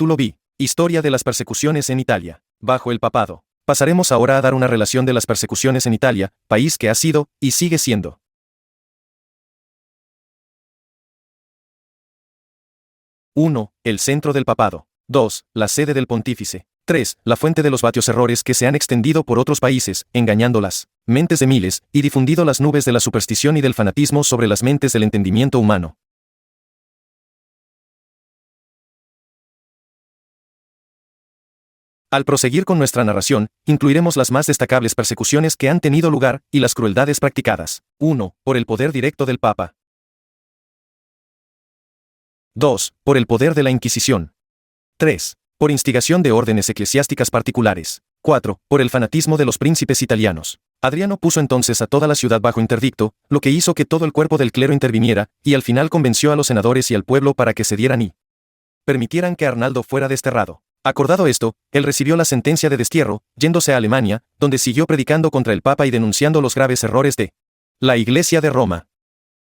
Capítulo B. Historia de las persecuciones en Italia. Bajo el papado. Pasaremos ahora a dar una relación de las persecuciones en Italia, país que ha sido, y sigue siendo. 1. El centro del papado. 2. La sede del pontífice. 3. La fuente de los vatios errores que se han extendido por otros países, engañando las mentes de miles, y difundido las nubes de la superstición y del fanatismo sobre las mentes del entendimiento humano. Al proseguir con nuestra narración, incluiremos las más destacables persecuciones que han tenido lugar, y las crueldades practicadas. 1. Por el poder directo del Papa. 2. Por el poder de la Inquisición. 3. Por instigación de órdenes eclesiásticas particulares. 4. Por el fanatismo de los príncipes italianos. Adriano puso entonces a toda la ciudad bajo interdicto, lo que hizo que todo el cuerpo del clero interviniera, y al final convenció a los senadores y al pueblo para que cedieran y permitieran que Arnaldo fuera desterrado. Acordado esto, él recibió la sentencia de destierro, yéndose a Alemania, donde siguió predicando contra el Papa y denunciando los graves errores de la Iglesia de Roma.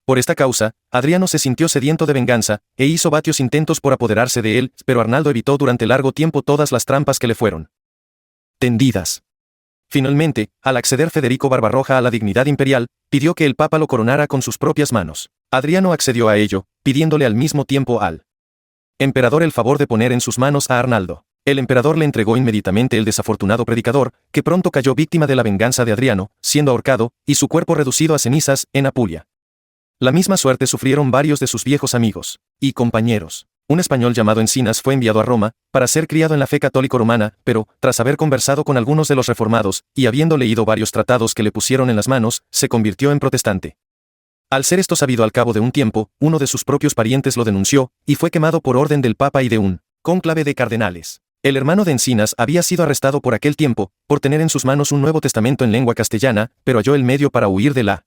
Por esta causa, Adriano se sintió sediento de venganza, e hizo varios intentos por apoderarse de él, pero Arnaldo evitó durante largo tiempo todas las trampas que le fueron tendidas. Finalmente, al acceder Federico Barbarroja a la dignidad imperial, pidió que el Papa lo coronara con sus propias manos. Adriano accedió a ello, pidiéndole al mismo tiempo al emperador el favor de poner en sus manos a Arnaldo. El emperador le entregó inmediatamente el desafortunado predicador, que pronto cayó víctima de la venganza de Adriano, siendo ahorcado, y su cuerpo reducido a cenizas, en Apulia. La misma suerte sufrieron varios de sus viejos amigos y compañeros. Un español llamado Encinas fue enviado a Roma, para ser criado en la fe católica romana, pero, tras haber conversado con algunos de los reformados, y habiendo leído varios tratados que le pusieron en las manos, se convirtió en protestante. Al ser esto sabido al cabo de un tiempo, uno de sus propios parientes lo denunció, y fue quemado por orden del Papa y de un cónclave de cardenales. El hermano de Encinas había sido arrestado por aquel tiempo, por tener en sus manos un Nuevo Testamento en lengua castellana, pero halló el medio para huir de la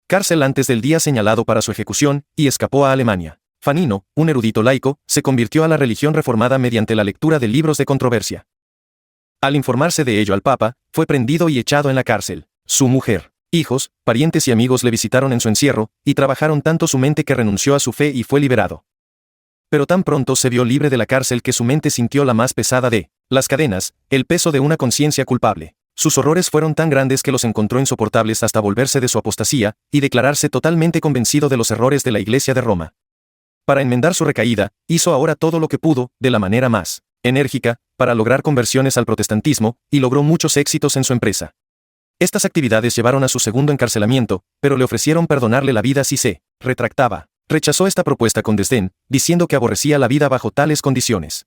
cárcel antes del día señalado para su ejecución, y escapó a Alemania. Fanino, un erudito laico, se convirtió a la religión reformada mediante la lectura de libros de controversia. Al informarse de ello al Papa, fue prendido y echado en la cárcel. Su mujer, hijos, parientes y amigos le visitaron en su encierro, y trabajaron tanto su mente que renunció a su fe y fue liberado. Pero tan pronto se vio libre de la cárcel que su mente sintió la más pesada de las cadenas, el peso de una conciencia culpable. Sus horrores fueron tan grandes que los encontró insoportables hasta volverse de su apostasía, y declararse totalmente convencido de los errores de la Iglesia de Roma. Para enmendar su recaída, hizo ahora todo lo que pudo, de la manera más enérgica, para lograr conversiones al protestantismo, y logró muchos éxitos en su empresa. Estas actividades llevaron a su segundo encarcelamiento, pero le ofrecieron perdonarle la vida si se retractaba. Rechazó esta propuesta con desdén, diciendo que aborrecía la vida bajo tales condiciones.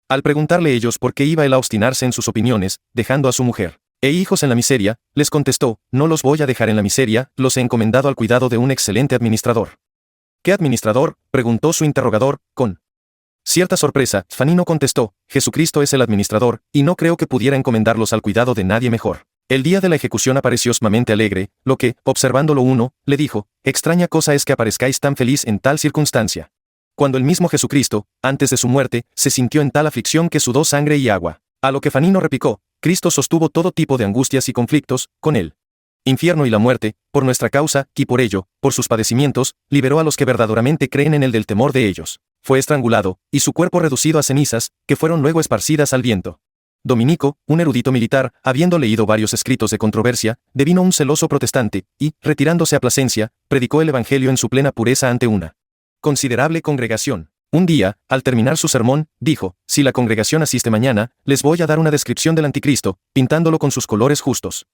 Al preguntarle ellos por qué iba él a obstinarse en sus opiniones, dejando a su mujer e hijos en la miseria, les contestó: no los voy a dejar en la miseria, los he encomendado al cuidado de un excelente administrador. ¿Qué administrador?, preguntó su interrogador, con cierta sorpresa. Fanino contestó: Jesucristo es el administrador, y no creo que pudiera encomendarlos al cuidado de nadie mejor. El día de la ejecución apareció sumamente alegre, lo que, observándolo uno, le dijo: extraña cosa es que aparezcáis tan feliz en tal circunstancia. Cuando el mismo Jesucristo, antes de su muerte, se sintió en tal aflicción que sudó sangre y agua. A lo que Fanino replicó: Cristo sostuvo todo tipo de angustias y conflictos, con el infierno y la muerte, por nuestra causa, y por ello, por sus padecimientos, liberó a los que verdaderamente creen en él del temor de ellos. Fue estrangulado, y su cuerpo reducido a cenizas, que fueron luego esparcidas al viento. Dominico, un erudito militar, habiendo leído varios escritos de controversia, devino un celoso protestante, y, retirándose a Plasencia, predicó el Evangelio en su plena pureza ante una considerable congregación. Un día, al terminar su sermón, dijo: si la congregación asiste mañana, les voy a dar una descripción del anticristo, pintándolo con sus colores justos.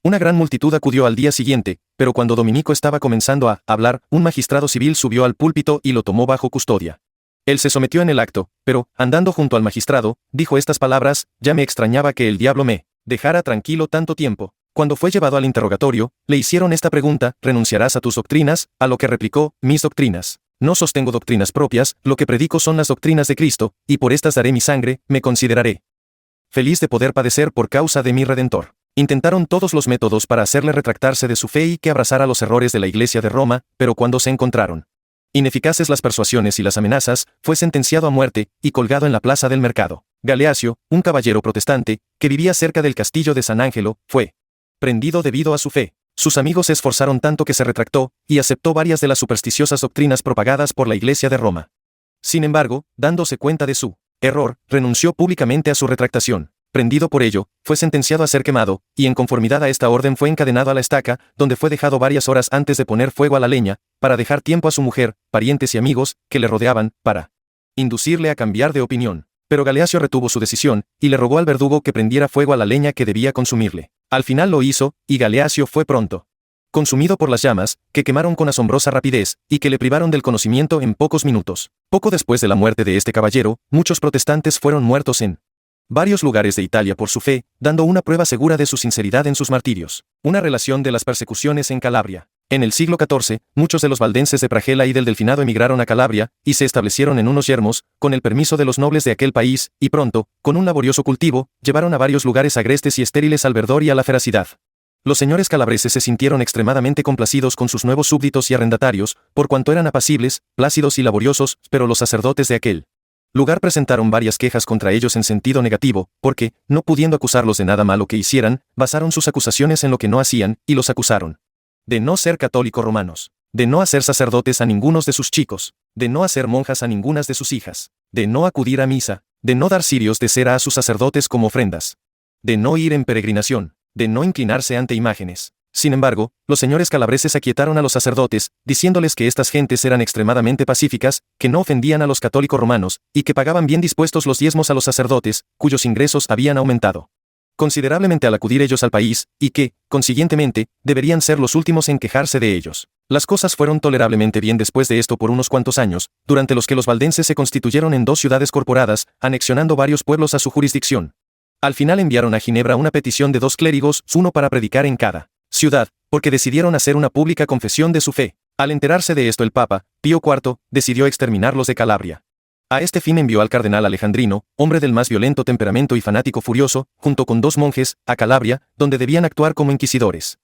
Una gran multitud acudió al día siguiente, pero cuando Dominico estaba comenzando a hablar, un magistrado civil subió al púlpito y lo tomó bajo custodia. Él se sometió en el acto, pero, andando junto al magistrado, dijo estas palabras: ya me extrañaba que el diablo me dejara tranquilo tanto tiempo. Cuando fue llevado al interrogatorio, le hicieron esta pregunta: ¿renunciarás a tus doctrinas? A lo que replicó: mis doctrinas. No sostengo doctrinas propias, lo que predico son las doctrinas de Cristo, y por estas daré mi sangre, me consideraré feliz de poder padecer por causa de mi Redentor. Intentaron todos los métodos para hacerle retractarse de su fe y que abrazara los errores de la Iglesia de Roma, pero cuando se encontraron ineficaces las persuasiones y las amenazas, fue sentenciado a muerte, y colgado en la plaza del mercado. Galeacio, un caballero protestante, que vivía cerca del castillo de San Ángelo, fue prendido debido a su fe. Sus amigos se esforzaron tanto que se retractó, y aceptó varias de las supersticiosas doctrinas propagadas por la Iglesia de Roma. Sin embargo, dándose cuenta de su Error, renunció públicamente a su retractación. Prendido por ello, fue sentenciado a ser quemado, y en conformidad a esta orden fue encadenado a la estaca, donde fue dejado varias horas antes de poner fuego a la leña, para dejar tiempo a su mujer, parientes y amigos, que le rodeaban, para inducirle a cambiar de opinión. Pero Galeacio retuvo su decisión, y le rogó al verdugo que prendiera fuego a la leña que debía consumirle. Al final lo hizo, y Galeacio fue pronto consumido por las llamas, que quemaron con asombrosa rapidez, y que le privaron del conocimiento en pocos minutos. Poco después de la muerte de este caballero, muchos protestantes fueron muertos en varios lugares de Italia por su fe, dando una prueba segura de su sinceridad en sus martirios. Una relación de las persecuciones en Calabria. En el siglo XIV, muchos de los valdenses de Pragela y del Delfinado emigraron a Calabria, y se establecieron en unos yermos, con el permiso de los nobles de aquel país, y pronto, con un laborioso cultivo, llevaron a varios lugares agrestes y estériles al verdor y a la feracidad. Los señores calabreses se sintieron extremadamente complacidos con sus nuevos súbditos y arrendatarios, por cuanto eran apacibles, plácidos y laboriosos, pero los sacerdotes de aquel lugar presentaron varias quejas contra ellos en sentido negativo, porque, no pudiendo acusarlos de nada malo que hicieran, basaron sus acusaciones en lo que no hacían, y los acusaron de no ser católicos romanos, de no hacer sacerdotes a ningunos de sus chicos, de no hacer monjas a ningunas de sus hijas, de no acudir a misa, de no dar cirios de cera a sus sacerdotes como ofrendas, de no ir en peregrinación, de no inclinarse ante imágenes. Sin embargo, los señores calabreses aquietaron a los sacerdotes, diciéndoles que estas gentes eran extremadamente pacíficas, que no ofendían a los católicos romanos, y que pagaban bien dispuestos los diezmos a los sacerdotes, cuyos ingresos habían aumentado considerablemente al acudir ellos al país, y que, consiguientemente, deberían ser los últimos en quejarse de ellos. Las cosas fueron tolerablemente bien después de esto por unos cuantos años, durante los que los valdenses se constituyeron en 2 ciudades corporadas, anexionando varios pueblos a su jurisdicción. Al final enviaron a Ginebra una petición de 2 clérigos, uno para predicar en cada ciudad, porque decidieron hacer una pública confesión de su fe. Al enterarse de esto el Papa, Pío IV, decidió exterminarlos de Calabria. A este fin envió al cardenal Alejandrino, hombre del más violento temperamento y fanático furioso, junto con 2 monjes, a Calabria, donde debían actuar como inquisidores.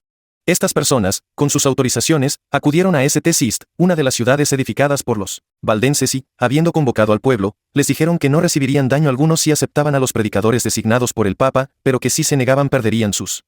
Estas personas, con sus autorizaciones, acudieron a St. Sist, una de las ciudades edificadas por los valdenses y, habiendo convocado al pueblo, les dijeron que no recibirían daño alguno si aceptaban a los predicadores designados por el Papa, pero que si se negaban perderían sus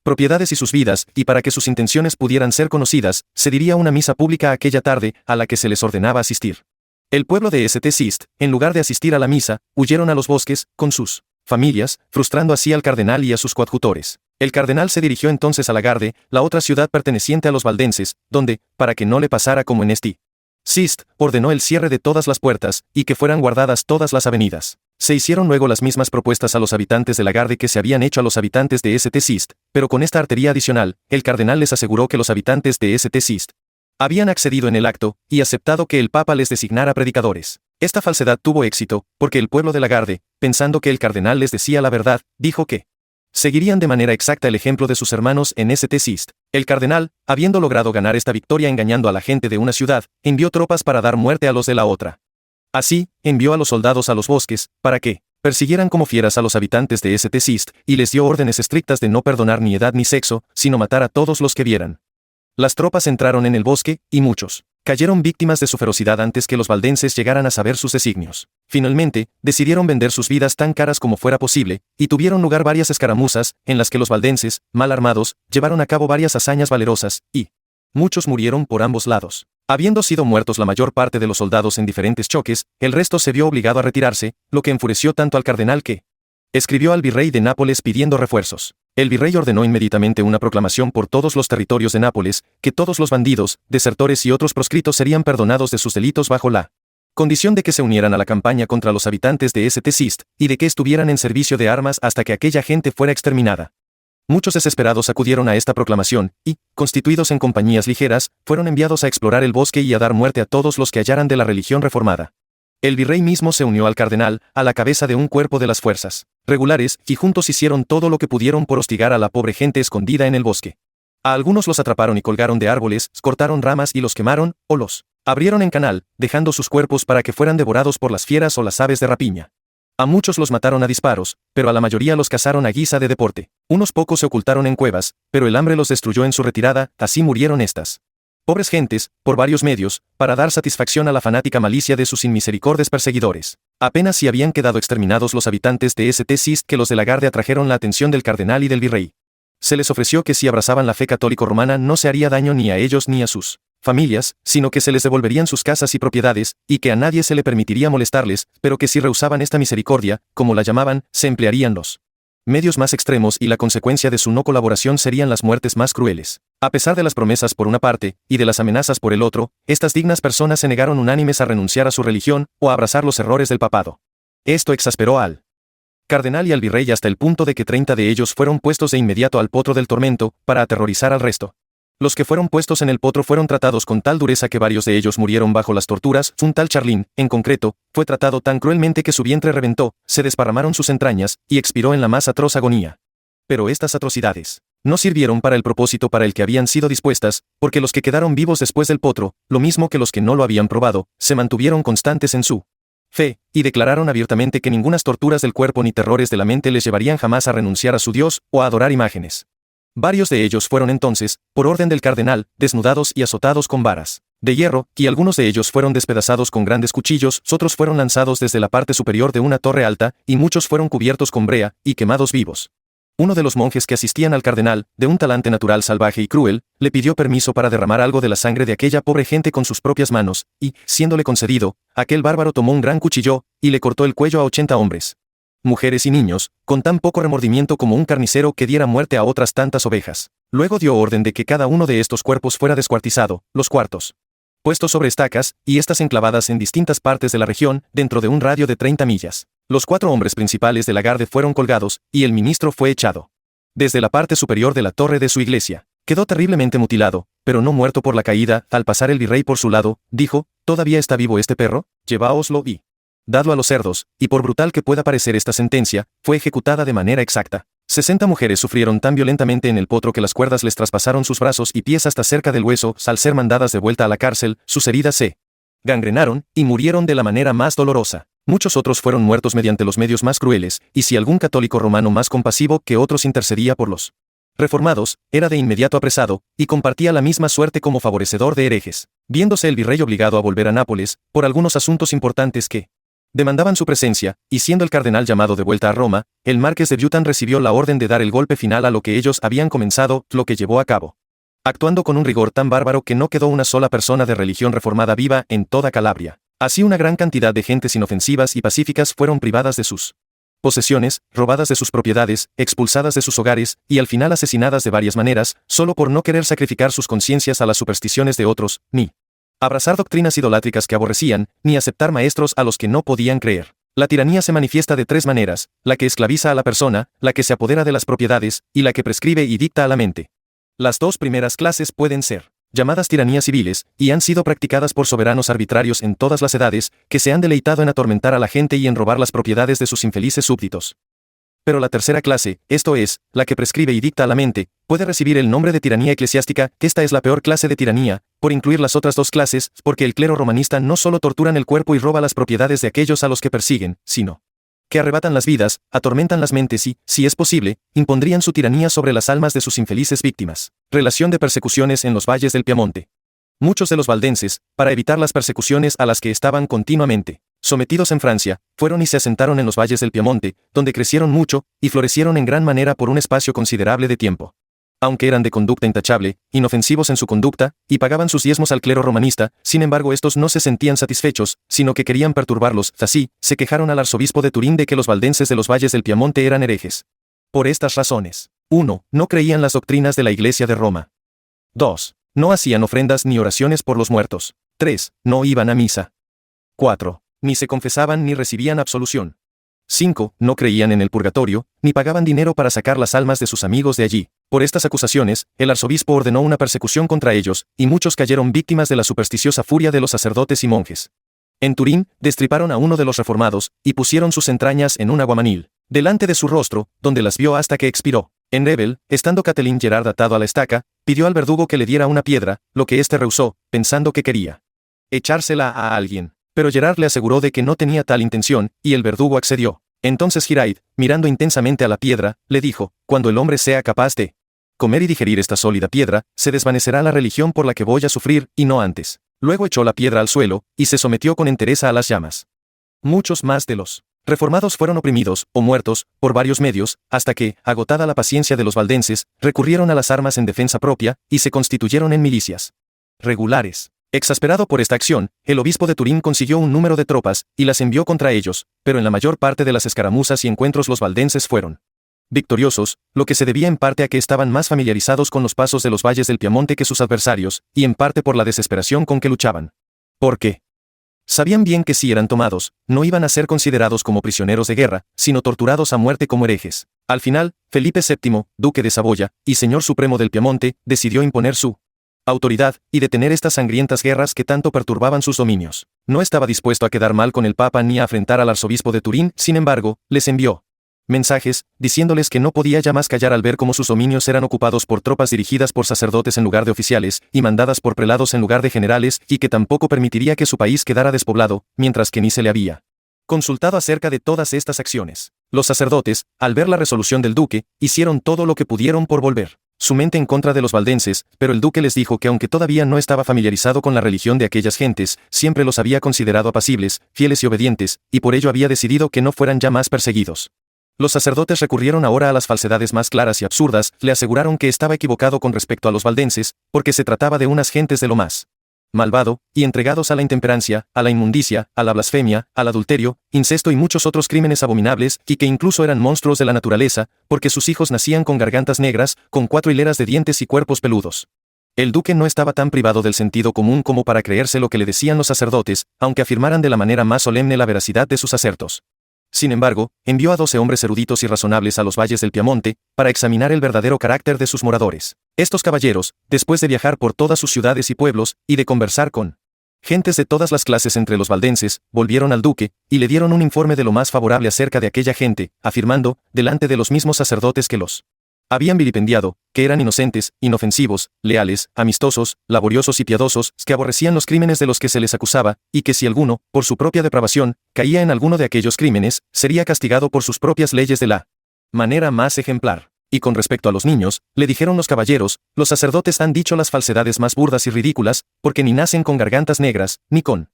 propiedades y sus vidas, y para que sus intenciones pudieran ser conocidas, se diría una misa pública aquella tarde, a la que se les ordenaba asistir. El pueblo de St. Sist, en lugar de asistir a la misa, huyeron a los bosques, con sus familias, frustrando así al cardenal y a sus coadjutores. El cardenal se dirigió entonces a Lagarde, la otra ciudad perteneciente a los valdenses, donde, para que no le pasara como en St. Sist, ordenó el cierre de todas las puertas, y que fueran guardadas todas las avenidas. Se hicieron luego las mismas propuestas a los habitantes de Lagarde que se habían hecho a los habitantes de St. Sist, pero con esta artería adicional, el cardenal les aseguró que los habitantes de St. Sist habían accedido en el acto, y aceptado que el Papa les designara predicadores. Esta falsedad tuvo éxito, porque el pueblo de Lagarde, pensando que el cardenal les decía la verdad, dijo que seguirían de manera exacta el ejemplo de sus hermanos en St. Sist. El cardenal, habiendo logrado ganar esta victoria engañando a la gente de una ciudad, envió tropas para dar muerte a los de la otra. Así, envió a los soldados a los bosques, para que persiguieran como fieras a los habitantes de St. Sist, y les dio órdenes estrictas de no perdonar ni edad ni sexo, sino matar a todos los que vieran. Las tropas entraron en el bosque, y muchos cayeron víctimas de su ferocidad antes que los valdenses llegaran a saber sus designios. Finalmente, decidieron vender sus vidas tan caras como fuera posible, y tuvieron lugar varias escaramuzas, en las que los valdenses, mal armados, llevaron a cabo varias hazañas valerosas, y muchos murieron por ambos lados. Habiendo sido muertos la mayor parte de los soldados en diferentes choques, el resto se vio obligado a retirarse, lo que enfureció tanto al cardenal que escribió al virrey de Nápoles pidiendo refuerzos. El virrey ordenó inmediatamente una proclamación por todos los territorios de Nápoles, que todos los bandidos, desertores y otros proscritos serían perdonados de sus delitos bajo la condición de que se unieran a la campaña contra los habitantes de St. Sist, y de que estuvieran en servicio de armas hasta que aquella gente fuera exterminada. Muchos desesperados acudieron a esta proclamación, y, constituidos en compañías ligeras, fueron enviados a explorar el bosque y a dar muerte a todos los que hallaran de la religión reformada. El virrey mismo se unió al cardenal, a la cabeza de un cuerpo de las fuerzas regulares, y juntos hicieron todo lo que pudieron por hostigar a la pobre gente escondida en el bosque. A algunos los atraparon y colgaron de árboles, cortaron ramas y los quemaron, o los abrieron en canal, dejando sus cuerpos para que fueran devorados por las fieras o las aves de rapiña. A muchos los mataron a disparos, pero a la mayoría los cazaron a guisa de deporte. Unos pocos se ocultaron en cuevas, pero el hambre los destruyó en su retirada, así murieron estas pobres gentes, por varios medios, para dar satisfacción a la fanática malicia de sus inmisericordes perseguidores. Apenas si habían quedado exterminados los habitantes de St. Sist que los de Lagarde atrajeron la atención del cardenal y del virrey. Se les ofreció que si abrazaban la fe católico-romana no se haría daño ni a ellos ni a sus familias, sino que se les devolverían sus casas y propiedades, y que a nadie se le permitiría molestarles, pero que si rehusaban esta misericordia, como la llamaban, se emplearían los medios más extremos y la consecuencia de su no colaboración serían las muertes más crueles. A pesar de las promesas por una parte, y de las amenazas por el otro, estas dignas personas se negaron unánimes a renunciar a su religión, o a abrazar los errores del papado. Esto exasperó al cardenal y al virrey hasta el punto de que 30 de ellos fueron puestos de inmediato al potro del tormento, para aterrorizar al resto. Los que fueron puestos en el potro fueron tratados con tal dureza que varios de ellos murieron bajo las torturas. Un tal Charlín, en concreto, fue tratado tan cruelmente que su vientre reventó, se desparramaron sus entrañas, y expiró en la más atroz agonía. Pero estas atrocidades no sirvieron para el propósito para el que habían sido dispuestas, porque los que quedaron vivos después del potro, lo mismo que los que no lo habían probado, se mantuvieron constantes en su fe, y declararon abiertamente que ningunas torturas del cuerpo ni terrores de la mente les llevarían jamás a renunciar a su Dios, o a adorar imágenes. Varios de ellos fueron entonces, por orden del cardenal, desnudados y azotados con varas de hierro, y algunos de ellos fueron despedazados con grandes cuchillos, otros fueron lanzados desde la parte superior de una torre alta, y muchos fueron cubiertos con brea, y quemados vivos. Uno de los monjes que asistían al cardenal, de un talante natural salvaje y cruel, le pidió permiso para derramar algo de la sangre de aquella pobre gente con sus propias manos, y, siéndole concedido, aquel bárbaro tomó un gran cuchillo, y le cortó el cuello a 80 hombres, mujeres y niños, con tan poco remordimiento como un carnicero que diera muerte a otras tantas ovejas. Luego dio orden de que cada uno de estos cuerpos fuera descuartizado, los cuartos puestos sobre estacas, y estas enclavadas en distintas partes de la región, dentro de un radio de 30 millas. Los 4 hombres principales de la garde fueron colgados, y el ministro fue echado desde la parte superior de la torre de su iglesia. Quedó terriblemente mutilado, pero no muerto por la caída. Al pasar el virrey por su lado, dijo: «¿Todavía está vivo este perro? Lleváoslo y dadlo a los cerdos», y por brutal que pueda parecer esta sentencia, fue ejecutada de manera exacta. 60 mujeres sufrieron tan violentamente en el potro que las cuerdas les traspasaron sus brazos y pies hasta cerca del hueso. Al ser mandadas de vuelta a la cárcel, sus heridas se gangrenaron, y murieron de la manera más dolorosa. Muchos otros fueron muertos mediante los medios más crueles, y si algún católico romano más compasivo que otros intercedía por los reformados, era de inmediato apresado, y compartía la misma suerte como favorecedor de herejes. Viéndose el virrey obligado a volver a Nápoles, por algunos asuntos importantes que demandaban su presencia, y siendo el cardenal llamado de vuelta a Roma, el marqués de Butan recibió la orden de dar el golpe final a lo que ellos habían comenzado, lo que llevó a cabo, actuando con un rigor tan bárbaro que no quedó una sola persona de religión reformada viva en toda Calabria. Así una gran cantidad de gentes inofensivas y pacíficas fueron privadas de sus posesiones, robadas de sus propiedades, expulsadas de sus hogares, y al final asesinadas de varias maneras, solo por no querer sacrificar sus conciencias a las supersticiones de otros, ni abrazar doctrinas idolátricas que aborrecían, ni aceptar maestros a los que no podían creer. La tiranía se manifiesta de 3 maneras: la que esclaviza a la persona, la que se apodera de las propiedades, y la que prescribe y dicta a la mente. Las 2 primeras clases pueden ser llamadas tiranías civiles, y han sido practicadas por soberanos arbitrarios en todas las edades, que se han deleitado en atormentar a la gente y en robar las propiedades de sus infelices súbditos. Pero la tercera clase, esto es, la que prescribe y dicta a la mente, puede recibir el nombre de tiranía eclesiástica. Esta es la peor clase de tiranía, por incluir las otras 2 clases, porque el clero romanista no solo torturan el cuerpo y roba las propiedades de aquellos a los que persiguen, sino que arrebatan las vidas, atormentan las mentes y, si es posible, impondrían su tiranía sobre las almas de sus infelices víctimas. Relación de persecuciones en los valles del Piamonte. Muchos de los valdenses, para evitar las persecuciones a las que estaban continuamente sometidos en Francia, fueron y se asentaron en los valles del Piamonte, donde crecieron mucho, y florecieron en gran manera por un espacio considerable de tiempo. Aunque eran de conducta intachable, inofensivos en su conducta, y pagaban sus diezmos al clero romanista, sin embargo estos no se sentían satisfechos, sino que querían perturbarlos. Así, se quejaron al arzobispo de Turín de que los valdenses de los valles del Piamonte eran herejes. Por estas razones: 1. No creían las doctrinas de la Iglesia de Roma. 2. No hacían ofrendas ni oraciones por los muertos. 3. No iban a misa. 4. Ni se confesaban ni recibían absolución. 5. No creían en el purgatorio, ni pagaban dinero para sacar las almas de sus amigos de allí. Por estas acusaciones, el arzobispo ordenó una persecución contra ellos, y muchos cayeron víctimas de la supersticiosa furia de los sacerdotes y monjes. En Turín, destriparon a uno de los reformados, y pusieron sus entrañas en un aguamanil, delante de su rostro, donde las vio hasta que expiró. En Rebel, estando Catelín Gerard atado a la estaca, pidió al verdugo que le diera una piedra, lo que éste rehusó, pensando que quería echársela a alguien. Pero Gerard le aseguró de que no tenía tal intención, y el verdugo accedió. Entonces Giraid, mirando intensamente a la piedra, le dijo: «Cuando el hombre sea capaz de comer y digerir esta sólida piedra, se desvanecerá la religión por la que voy a sufrir, y no antes». Luego echó la piedra al suelo, y se sometió con entereza a las llamas. Muchos más de los reformados fueron oprimidos, o muertos, por varios medios, hasta que, agotada la paciencia de los valdenses, recurrieron a las armas en defensa propia, y se constituyeron en milicias. regulares. Exasperado por esta acción, el obispo de Turín consiguió un número de tropas, y las envió contra ellos, pero en la mayor parte de las escaramuzas y encuentros los valdenses fueron victoriosos, lo que se debía en parte a que estaban más familiarizados con los pasos de los valles del Piamonte que sus adversarios, y en parte por la desesperación con que luchaban. ¿Por qué? Sabían bien que si eran tomados, no iban a ser considerados como prisioneros de guerra, sino torturados a muerte como herejes. Al final, Felipe VII, duque de Saboya, y señor supremo del Piamonte, decidió imponer su autoridad, y detener estas sangrientas guerras que tanto perturbaban sus dominios. No estaba dispuesto a quedar mal con el Papa ni a afrentar al arzobispo de Turín, sin embargo, les envió mensajes, diciéndoles que no podía ya más callar al ver cómo sus dominios eran ocupados por tropas dirigidas por sacerdotes en lugar de oficiales, y mandadas por prelados en lugar de generales, y que tampoco permitiría que su país quedara despoblado, mientras que ni se le había consultado acerca de todas estas acciones. Los sacerdotes, al ver la resolución del duque, hicieron todo lo que pudieron por volver su mente en contra de los valdenses, pero el duque les dijo que aunque todavía no estaba familiarizado con la religión de aquellas gentes, siempre los había considerado apacibles, fieles y obedientes, y por ello había decidido que no fueran ya más perseguidos. Los sacerdotes recurrieron ahora a las falsedades más claras y absurdas, le aseguraron que estaba equivocado con respecto a los valdenses, porque se trataba de unas gentes de lo más malvado, y entregados a la intemperancia, a la inmundicia, a la blasfemia, al adulterio, incesto y muchos otros crímenes abominables, y que incluso eran monstruos de la naturaleza, porque sus hijos nacían con gargantas negras, con 4 hileras de dientes y cuerpos peludos. El duque no estaba tan privado del sentido común como para creerse lo que le decían los sacerdotes, aunque afirmaran de la manera más solemne la veracidad de sus asertos. Sin embargo, envió a 12 hombres eruditos y razonables a los valles del Piamonte, para examinar el verdadero carácter de sus moradores. Estos caballeros, después de viajar por todas sus ciudades y pueblos, y de conversar con gentes de todas las clases entre los valdenses, volvieron al duque, y le dieron un informe de lo más favorable acerca de aquella gente, afirmando, delante de los mismos sacerdotes que los habían vilipendiado, que eran inocentes, inofensivos, leales, amistosos, laboriosos y piadosos, que aborrecían los crímenes de los que se les acusaba, y que si alguno, por su propia depravación, caía en alguno de aquellos crímenes, sería castigado por sus propias leyes de la manera más ejemplar. Y con respecto a los niños, le dijeron los caballeros, los sacerdotes han dicho las falsedades más burdas y ridículas, porque ni nacen con gargantas negras, ni con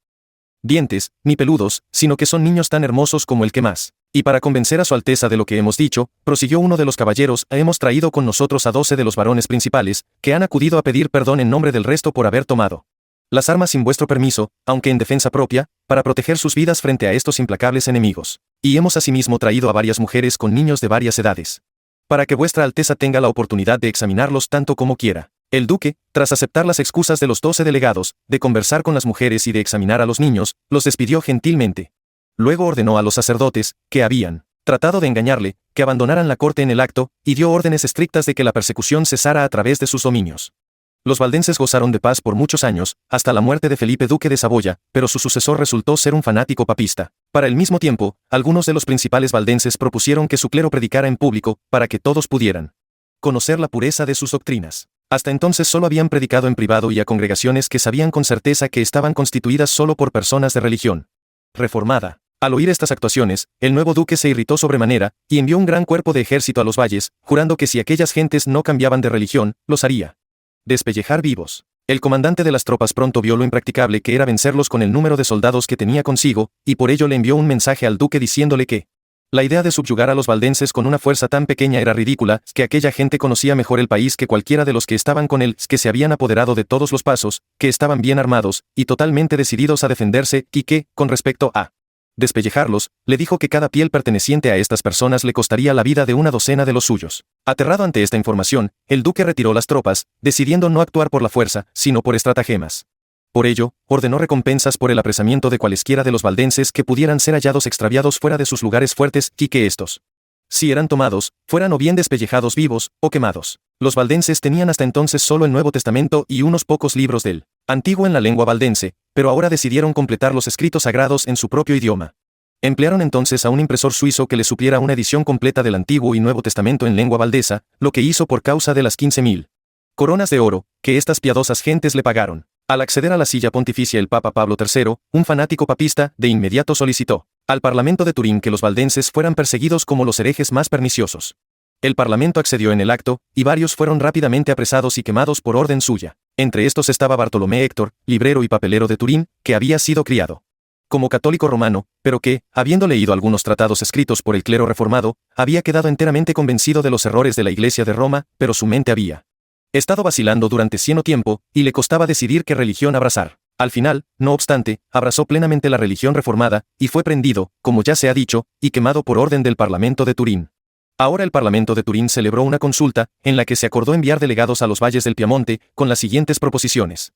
dientes, ni peludos, sino que son niños tan hermosos como el que más. Y para convencer a su Alteza de lo que hemos dicho, prosiguió uno de los caballeros, hemos traído con nosotros a 12 de los varones principales, que han acudido a pedir perdón en nombre del resto por haber tomado las armas sin vuestro permiso, aunque en defensa propia, para proteger sus vidas frente a estos implacables enemigos. Y hemos asimismo traído a varias mujeres con niños de varias edades, para que vuestra Alteza tenga la oportunidad de examinarlos tanto como quiera. El duque, tras aceptar las excusas de los 12 delegados, de conversar con las mujeres y de examinar a los niños, los despidió gentilmente. Luego ordenó a los sacerdotes, que habían tratado de engañarle, que abandonaran la corte en el acto, y dio órdenes estrictas de que la persecución cesara a través de sus dominios. Los valdenses gozaron de paz por muchos años, hasta la muerte de Felipe duque de Saboya, pero su sucesor resultó ser un fanático papista. Para el mismo tiempo, algunos de los principales valdenses propusieron que su clero predicara en público, para que todos pudieran conocer la pureza de sus doctrinas. Hasta entonces solo habían predicado en privado y a congregaciones que sabían con certeza que estaban constituidas solo por personas de religión reformada. Al oír estas actuaciones, el nuevo duque se irritó sobremanera, y envió un gran cuerpo de ejército a los valles, jurando que si aquellas gentes no cambiaban de religión, los haría despellejar vivos. El comandante de las tropas pronto vio lo impracticable que era vencerlos con el número de soldados que tenía consigo, y por ello le envió un mensaje al duque diciéndole que la idea de subyugar a los valdenses con una fuerza tan pequeña era ridícula, que aquella gente conocía mejor el país que cualquiera de los que estaban con él, que se habían apoderado de todos los pasos, que estaban bien armados, y totalmente decididos a defenderse, y que, con respecto a despellejarlos, le dijo que cada piel perteneciente a estas personas le costaría la vida de una docena de los suyos. Aterrado ante esta información, el duque retiró las tropas, decidiendo no actuar por la fuerza, sino por estratagemas. Por ello, ordenó recompensas por el apresamiento de cualesquiera de los valdenses que pudieran ser hallados extraviados fuera de sus lugares fuertes, y que estos, si eran tomados, fueran o bien despellejados vivos, o quemados. Los valdenses tenían hasta entonces solo el Nuevo Testamento y unos pocos libros del Antiguo en la lengua valdense, pero ahora decidieron completar los escritos sagrados en su propio idioma. Emplearon entonces a un impresor suizo que les supiera una edición completa del Antiguo y Nuevo Testamento en lengua valdesa, lo que hizo por causa de las 15.000 coronas de oro, que estas piadosas gentes le pagaron. Al acceder a la silla pontificia el Papa Pablo III, un fanático papista, de inmediato solicitó al Parlamento de Turín que los valdenses fueran perseguidos como los herejes más perniciosos. El Parlamento accedió en el acto, y varios fueron rápidamente apresados y quemados por orden suya. Entre estos estaba Bartolomé Héctor, librero y papelero de Turín, que había sido criado como católico romano, pero que, habiendo leído algunos tratados escritos por el clero reformado, había quedado enteramente convencido de los errores de la Iglesia de Roma, pero su mente había estado vacilando durante cieno tiempo, y le costaba decidir qué religión abrazar. Al final, no obstante, abrazó plenamente la religión reformada, y fue prendido, como ya se ha dicho, y quemado por orden del Parlamento de Turín. Ahora el Parlamento de Turín celebró una consulta, en la que se acordó enviar delegados a los valles del Piamonte, con las siguientes proposiciones.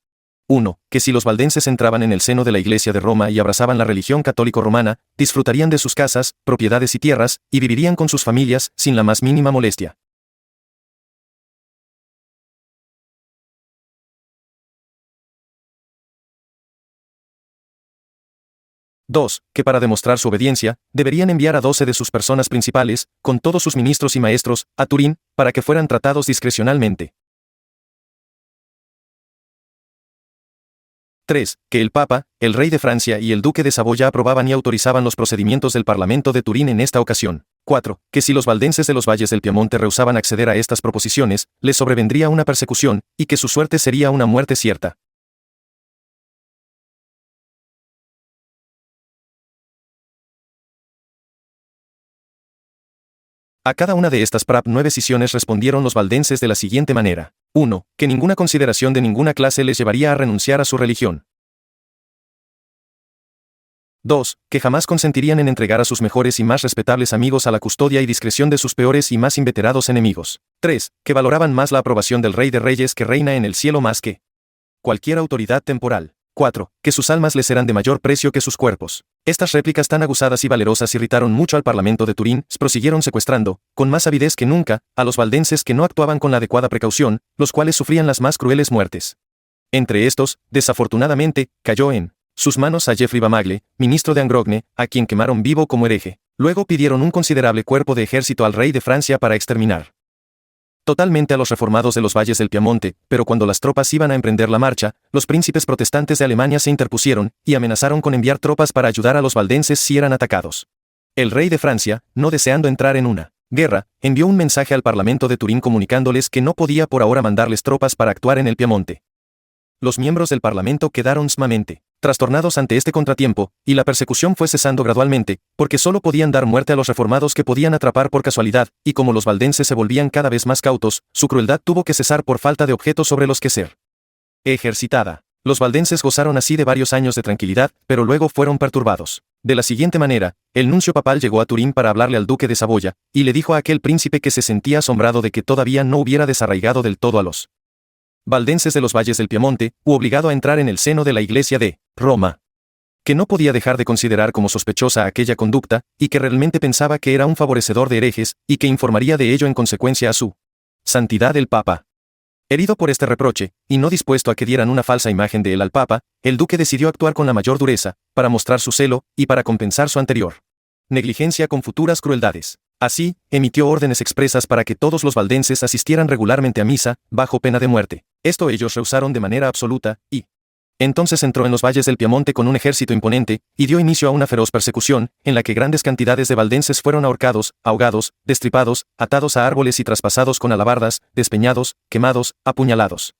1. Que si los valdenses entraban en el seno de la Iglesia de Roma y abrazaban la religión católico-romana, disfrutarían de sus casas, propiedades y tierras, y vivirían con sus familias, sin la más mínima molestia. 2. Que para demostrar su obediencia, deberían enviar a 12 de sus personas principales, con todos sus ministros y maestros, a Turín, para que fueran tratados discrecionalmente. 3. Que el Papa, el rey de Francia y el duque de Saboya aprobaban y autorizaban los procedimientos del Parlamento de Turín en esta ocasión. 4. Que si los valdenses de los valles del Piamonte rehusaban acceder a estas proposiciones, les sobrevendría una persecución, y que su suerte sería una muerte cierta. A cada una de estas 9 decisiones respondieron los valdenses de la siguiente manera. 1. Que ninguna consideración de ninguna clase les llevaría a renunciar a su religión. 2. Que jamás consentirían en entregar a sus mejores y más respetables amigos a la custodia y discreción de sus peores y más inveterados enemigos. 3. Que valoraban más la aprobación del Rey de Reyes que reina en el cielo más que cualquier autoridad temporal. 4. Que sus almas les eran de mayor precio que sus cuerpos. Estas réplicas tan aguzadas y valerosas irritaron mucho al Parlamento de Turín, prosiguieron secuestrando, con más avidez que nunca, a los valdenses que no actuaban con la adecuada precaución, los cuales sufrían las más crueles muertes. Entre estos, desafortunadamente, cayó en sus manos a Geoffrey Bamagle, ministro de Angrogne, a quien quemaron vivo como hereje. Luego pidieron un considerable cuerpo de ejército al rey de Francia para exterminar totalmente a los reformados de los valles del Piamonte, pero cuando las tropas iban a emprender la marcha, los príncipes protestantes de Alemania se interpusieron, y amenazaron con enviar tropas para ayudar a los valdenses si eran atacados. El rey de Francia, no deseando entrar en una guerra, envió un mensaje al Parlamento de Turín comunicándoles que no podía por ahora mandarles tropas para actuar en el Piamonte. Los miembros del Parlamento quedaron sumamente trastornados ante este contratiempo, y la persecución fue cesando gradualmente, porque solo podían dar muerte a los reformados que podían atrapar por casualidad, y como los valdenses se volvían cada vez más cautos, su crueldad tuvo que cesar por falta de objetos sobre los que ser ejercitada. Los valdenses gozaron así de varios años de tranquilidad, pero luego fueron perturbados. De la siguiente manera, el nuncio papal llegó a Turín para hablarle al duque de Saboya, y le dijo a aquel príncipe que se sentía asombrado de que todavía no hubiera desarraigado del todo a los valdenses de los valles del Piamonte, u obligado a entrar en el seno de la Iglesia de Roma, que no podía dejar de considerar como sospechosa aquella conducta, y que realmente pensaba que era un favorecedor de herejes, y que informaría de ello en consecuencia a su santidad el Papa. Herido por este reproche, y no dispuesto a que dieran una falsa imagen de él al Papa, el duque decidió actuar con la mayor dureza, para mostrar su celo, y para compensar su anterior negligencia con futuras crueldades. Así, emitió órdenes expresas para que todos los valdenses asistieran regularmente a misa, bajo pena de muerte. Esto ellos rehusaron de manera absoluta, y entonces entró en los valles del Piamonte con un ejército imponente, y dio inicio a una feroz persecución, en la que grandes cantidades de valdenses fueron ahorcados, ahogados, destripados, atados a árboles y traspasados con alabardas, despeñados, quemados, apuñalados,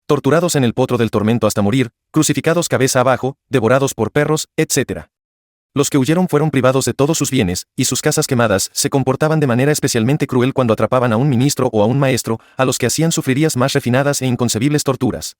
torturados en el potro del tormento hasta morir, crucificados cabeza abajo, devorados por perros, etc. Los que huyeron fueron privados de todos sus bienes, y sus casas quemadas se comportaban de manera especialmente cruel cuando atrapaban a un ministro o a un maestro, a los que hacían sufrirías más refinadas e inconcebibles torturas.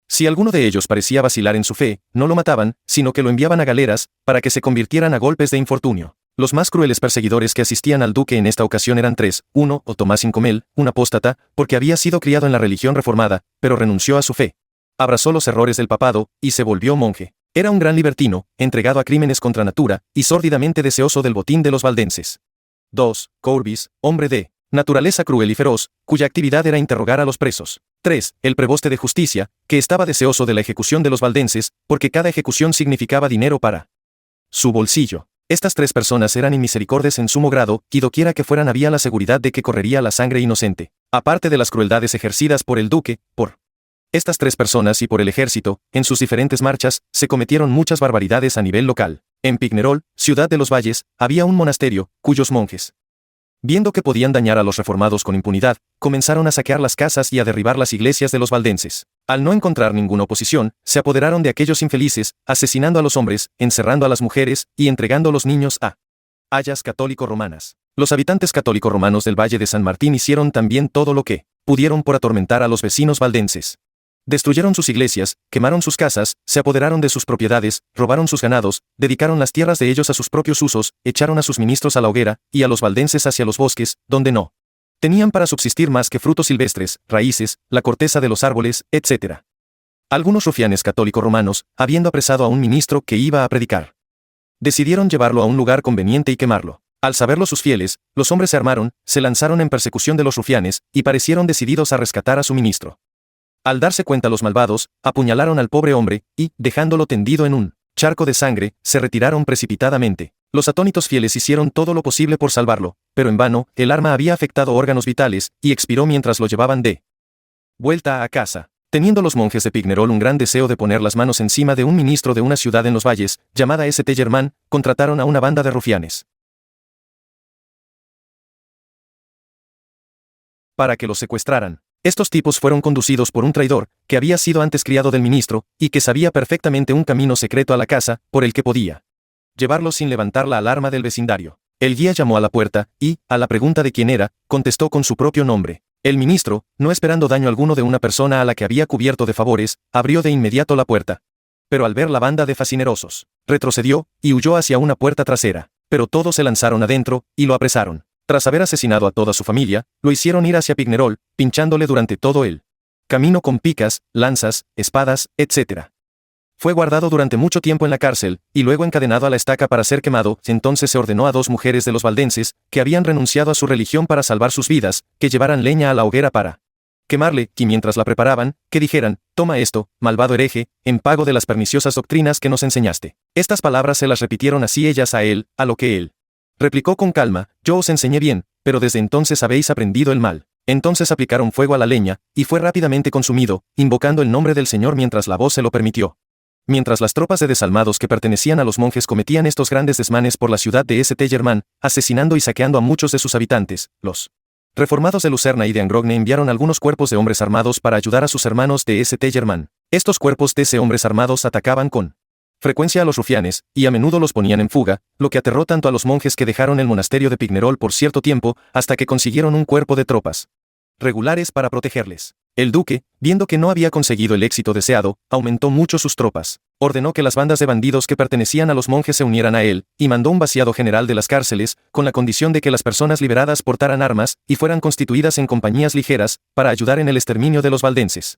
Si alguno de ellos parecía vacilar en su fe, no lo mataban, sino que lo enviaban a galeras, para que se convirtieran a golpes de infortunio. Los más crueles perseguidores que asistían al duque en esta ocasión eran 3. 1. Tomás Incomel, un apóstata, porque había sido criado en la religión reformada, pero renunció a su fe. Abrazó los errores del papado, y se volvió monje. Era un gran libertino, entregado a crímenes contra natura, y sórdidamente deseoso del botín de los valdenses. 2. Courbis, hombre de naturaleza cruel y feroz, cuya actividad era interrogar a los presos. 3. El preboste de justicia, que estaba deseoso de la ejecución de los valdenses, porque cada ejecución significaba dinero para su bolsillo. Estas 3 personas eran inmisericordes en sumo grado, y doquiera que fueran había la seguridad de que correría la sangre inocente. Aparte de las crueldades ejercidas por el duque, por estas 3 personas y por el ejército, en sus diferentes marchas, se cometieron muchas barbaridades a nivel local. En Pignerol, ciudad de los valles, había un monasterio, cuyos monjes, viendo que podían dañar a los reformados con impunidad, comenzaron a saquear las casas y a derribar las iglesias de los valdenses. Al no encontrar ninguna oposición, se apoderaron de aquellos infelices, asesinando a los hombres, encerrando a las mujeres, y entregando a los niños a hayas católico-romanas. Los habitantes católico-romanos del Valle de San Martín hicieron también todo lo que pudieron por atormentar a los vecinos valdenses. Destruyeron sus iglesias, quemaron sus casas, se apoderaron de sus propiedades, robaron sus ganados, dedicaron las tierras de ellos a sus propios usos, echaron a sus ministros a la hoguera, y a los valdenses hacia los bosques, donde no tenían para subsistir más que frutos silvestres, raíces, la corteza de los árboles, etc. Algunos rufianes católicos romanos, habiendo apresado a un ministro que iba a predicar, decidieron llevarlo a un lugar conveniente y quemarlo. Al saberlo sus fieles, los hombres se armaron, se lanzaron en persecución de los rufianes, y parecieron decididos a rescatar a su ministro. Al darse cuenta los malvados, apuñalaron al pobre hombre, y, dejándolo tendido en un charco de sangre, se retiraron precipitadamente. Los atónitos fieles hicieron todo lo posible por salvarlo, pero en vano, el arma había afectado órganos vitales, y expiró mientras lo llevaban de vuelta a casa. Teniendo los monjes de Pignerol un gran deseo de poner las manos encima de un ministro de una ciudad en los valles, llamada St. Germain, contrataron a una banda de rufianes para que los secuestraran. Estos tipos fueron conducidos por un traidor, que había sido antes criado del ministro, y que sabía perfectamente un camino secreto a la casa, por el que podía llevarlos sin levantar la alarma del vecindario. El guía llamó a la puerta, y, a la pregunta de quién era, contestó con su propio nombre. El ministro, no esperando daño alguno de una persona a la que había cubierto de favores, abrió de inmediato la puerta. Pero al ver la banda de facinerosos, retrocedió, y huyó hacia una puerta trasera. Pero todos se lanzaron adentro, y lo apresaron. Tras haber asesinado a toda su familia, lo hicieron ir hacia Pignerol, pinchándole durante todo el camino con picas, lanzas, espadas, etc. Fue guardado durante mucho tiempo en la cárcel, y luego encadenado a la estaca para ser quemado. Entonces se ordenó a 2 mujeres de los valdenses, que habían renunciado a su religión para salvar sus vidas, que llevaran leña a la hoguera para quemarle, y mientras la preparaban, que dijeran: «Toma esto, malvado hereje, en pago de las perniciosas doctrinas que nos enseñaste». Estas palabras se las repitieron así ellas a él, a lo que él replicó con calma: «Yo os enseñé bien, pero desde entonces habéis aprendido el mal». Entonces aplicaron fuego a la leña, y fue rápidamente consumido, invocando el nombre del Señor mientras la voz se lo permitió. Mientras las tropas de desalmados que pertenecían a los monjes cometían estos grandes desmanes por la ciudad de St. Germain, asesinando y saqueando a muchos de sus habitantes, los reformados de Lucerna y de Angrogne enviaron algunos cuerpos de hombres armados para ayudar a sus hermanos de St. Germain. Estos cuerpos de hombres armados atacaban con frecuencia a los rufianes, y a menudo los ponían en fuga, lo que aterró tanto a los monjes que dejaron el monasterio de Pignerol por cierto tiempo, hasta que consiguieron un cuerpo de tropas regulares para protegerles. El duque, viendo que no había conseguido el éxito deseado, aumentó mucho sus tropas. Ordenó que las bandas de bandidos que pertenecían a los monjes se unieran a él, y mandó un vaciado general de las cárceles, con la condición de que las personas liberadas portaran armas, y fueran constituidas en compañías ligeras, para ayudar en el exterminio de los valdenses.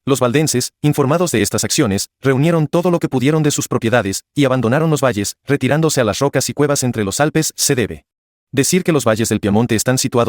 Los valdenses, informados de estas acciones, reunieron todo lo que pudieron de sus propiedades, y abandonaron los valles, retirándose a las rocas y cuevas entre los Alpes. Se debe decir que los valles del Piamonte están situados